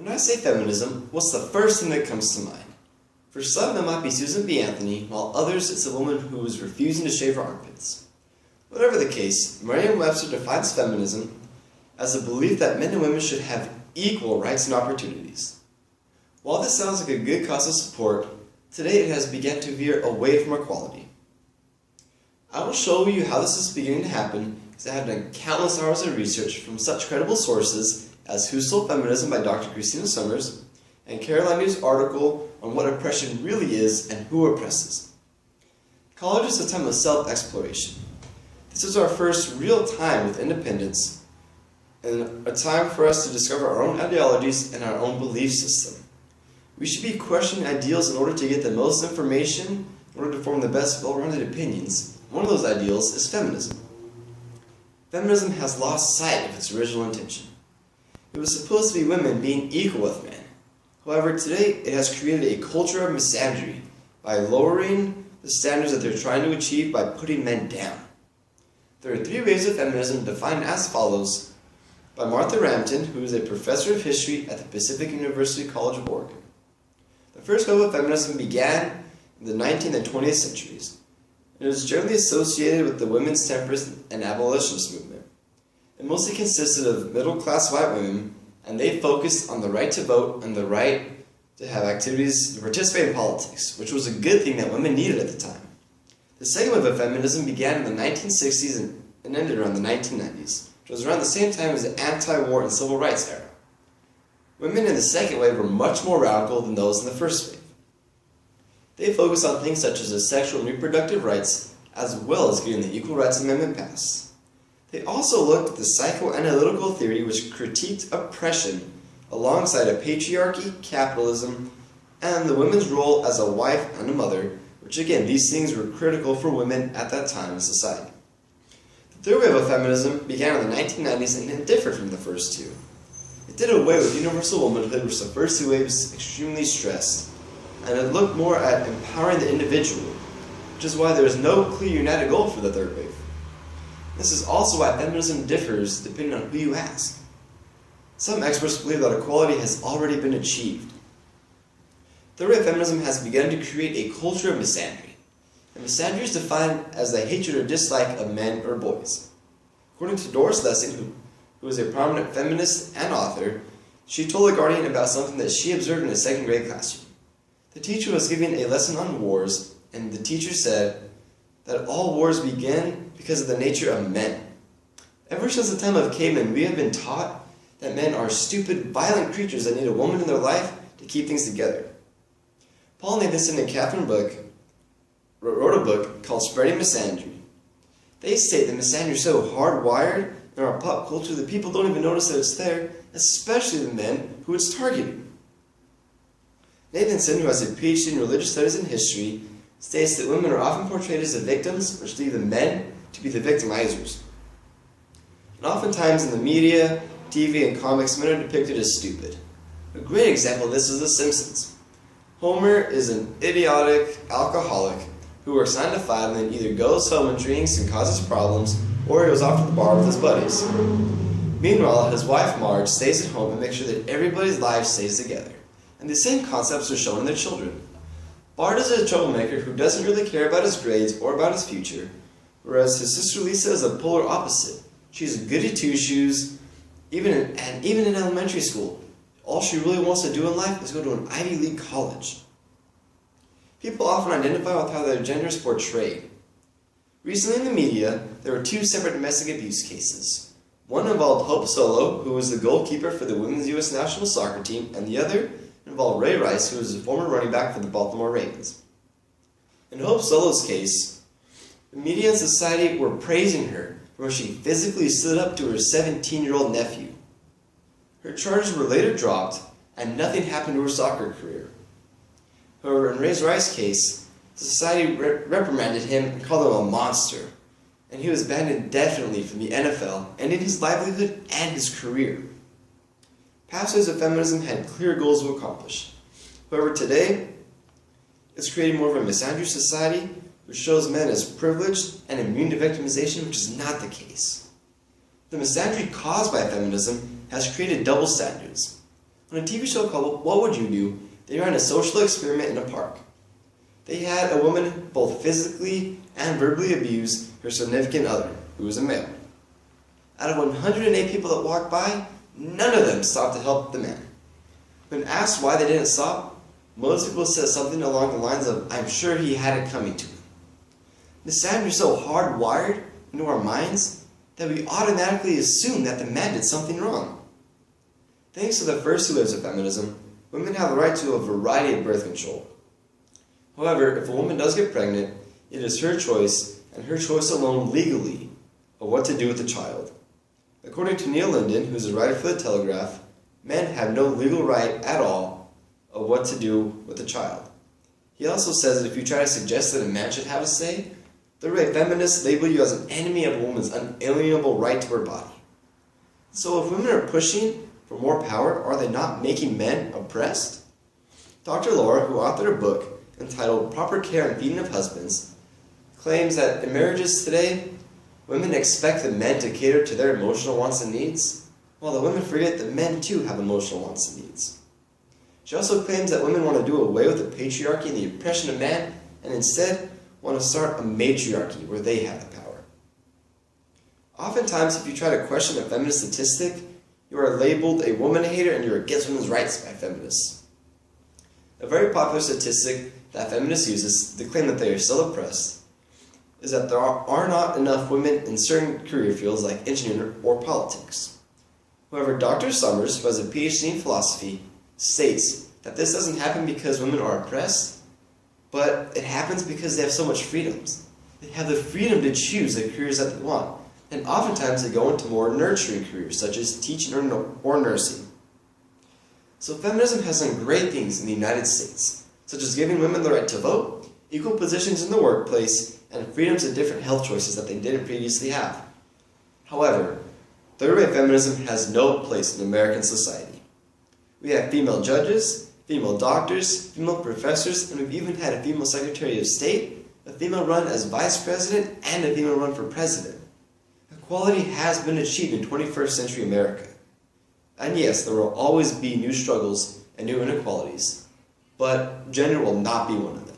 When I say feminism, what's the first thing that comes to mind? For some, it might be Susan B. Anthony, while others, it's a woman who is refusing to shave her armpits. Whatever the case, Merriam-Webster defines feminism as the belief that men and women should have equal rights and opportunities. While this sounds like a good cause of support, today it has begun to veer away from equality. I will show you how this is beginning to happen because I have done countless hours of research from such credible sources as Who Stole Feminism by Dr. Christina Summers and Caroline New's article on what oppression really is and who oppresses. College is a time of self-exploration. This is our first real time with independence and a time for us to discover our own ideologies and our own belief system. We should be questioning ideals in order to get the most information, in order to form the best well-rounded opinions. One of those ideals is feminism. Feminism has lost sight of its original intention. It was supposed to be women being equal with men. However, today it has created a culture of misandry by lowering the standards that they're trying to achieve by putting men down. There are three waves of feminism defined as follows by Martha Rampton, who is a professor of history at the Pacific University College of Oregon. The first wave of feminism began in the 19th and 20th centuries. It was generally associated with the women's temperance and abolitionist movement. It mostly consisted of middle-class white women, and they focused on the right to vote and the right to have activities to participate in politics, which was a good thing that women needed at the time. The second wave of feminism began in the 1960s and ended around the 1990s, which was around the same time as the anti-war and civil rights era. Women in the second wave were much more radical than those in the first wave. They focused on things such as the sexual and reproductive rights, as well as getting the Equal Rights Amendment passed. They also looked at the psychoanalytical theory which critiqued oppression alongside of patriarchy, capitalism, and the women's role as a wife and a mother, which again, these things were critical for women at that time in society. The third wave of feminism began in the 1990s and it differed from the first two. It did away with universal womanhood, which the first two waves extremely stressed, and it looked more at empowering the individual, which is why there is no clear united goal for the third wave. This is also why feminism differs depending on who you ask. Some experts believe that equality has already been achieved. Third wave feminism has begun to create a culture of misandry. And misandry is defined as the hatred or dislike of men or boys. According to Doris Lessing, who is a prominent feminist and author, she told The Guardian about something that she observed in a second grade classroom. The teacher was giving a lesson on wars, and the teacher said that all wars begin because of the nature of men. Ever since the time of cavemen, we have been taught that men are stupid, violent creatures that need a woman in their life to keep things together. Paul Nathanson and Catherine Book wrote a book called Spreading Misandry. They state that misandry is so hardwired in our pop culture that people don't even notice that it's there, especially the men who it's targeting. Nathanson, who has a PhD in religious studies and history, states that women are often portrayed as the victims, which leave the men to be the victimizers. And oftentimes in the media, TV, and comics, men are depicted as stupid. A great example of this is The Simpsons. Homer is an idiotic alcoholic who works 9 to 5 and then either goes home and drinks and causes problems, or he goes off to the bar with his buddies. Meanwhile, his wife Marge stays at home and makes sure that everybody's life stays together. And the same concepts are shown in their children. Bart is a troublemaker who doesn't really care about his grades or about his future, whereas his sister Lisa is the polar opposite. She's a goody two-shoes, even in elementary school. All she really wants to do in life is go to an Ivy League college. People often identify with how their gender is portrayed. Recently in the media, there were 2 separate domestic abuse cases. One involved Hope Solo, who was the goalkeeper for the women's U.S. national soccer team, and the other involved Ray Rice, who was a former running back for the Baltimore Ravens. In Hope Solo's case, the media and society were praising her for when she physically stood up to her 17-year-old nephew. Her charges were later dropped, and nothing happened to her soccer career. However, in Ray Rice's case, society reprimanded him and called him a monster, and he was banned indefinitely from the NFL, ending his livelihood and his career. Past waves of feminism had clear goals to accomplish. However, today, it's creating more of a misandry society which shows men as privileged and immune to victimization, which is not the case. The misandry caused by feminism has created double standards. On a TV show called What Would You Do?, they ran a social experiment in a park. They had a woman both physically and verbally abuse her significant other, who was a male. Out of 108 people that walked by, none of them stopped to help the man. When asked why they didn't stop, most people said something along the lines of, "I'm sure he had it coming to him." This sound is so hardwired into our minds that we automatically assume that the man did something wrong. Thanks to the first 2 waves of feminism, women have the right to a variety of birth control. However, if a woman does get pregnant, it is her choice, and her choice alone legally, of what to do with the child. According to Neil Linden, who is a writer for The Telegraph, men have no legal right at all of what to do with the child. He also says that if you try to suggest that a man should have a say, the right feminists label you as an enemy of a woman's unalienable right to her body. So if women are pushing for more power, are they not making men oppressed? Dr. Laura, who authored a book entitled Proper Care and Feeding of Husbands, claims that in marriages today, women expect the men to cater to their emotional wants and needs, while the women forget that men too have emotional wants and needs. She also claims that women want to do away with the patriarchy and the oppression of man, and instead want to start a matriarchy where they have the power. Oftentimes, if you try to question a feminist statistic, you are labeled a woman hater and you're against women's rights by feminists. A very popular statistic that feminists use to claim that they are still oppressed is that there are not enough women in certain career fields like engineering or politics. However, Dr. Summers, who has a PhD in philosophy, states that this doesn't happen because women are oppressed, but it happens because they have so much freedoms. They have the freedom to choose the careers that they want, and oftentimes they go into more nurturing careers, such as teaching or nursing. So feminism has done great things in the United States, such as giving women the right to vote, equal positions in the workplace, and freedoms and different health choices that they didn't previously have. However, third-rate feminism has no place in American society. We have female judges, female doctors, female professors, and we've even had a female Secretary of State, a female run as Vice President, and a female run for President. Equality has been achieved in 21st century America. And yes, there will always be new struggles and new inequalities, but gender will not be one of them.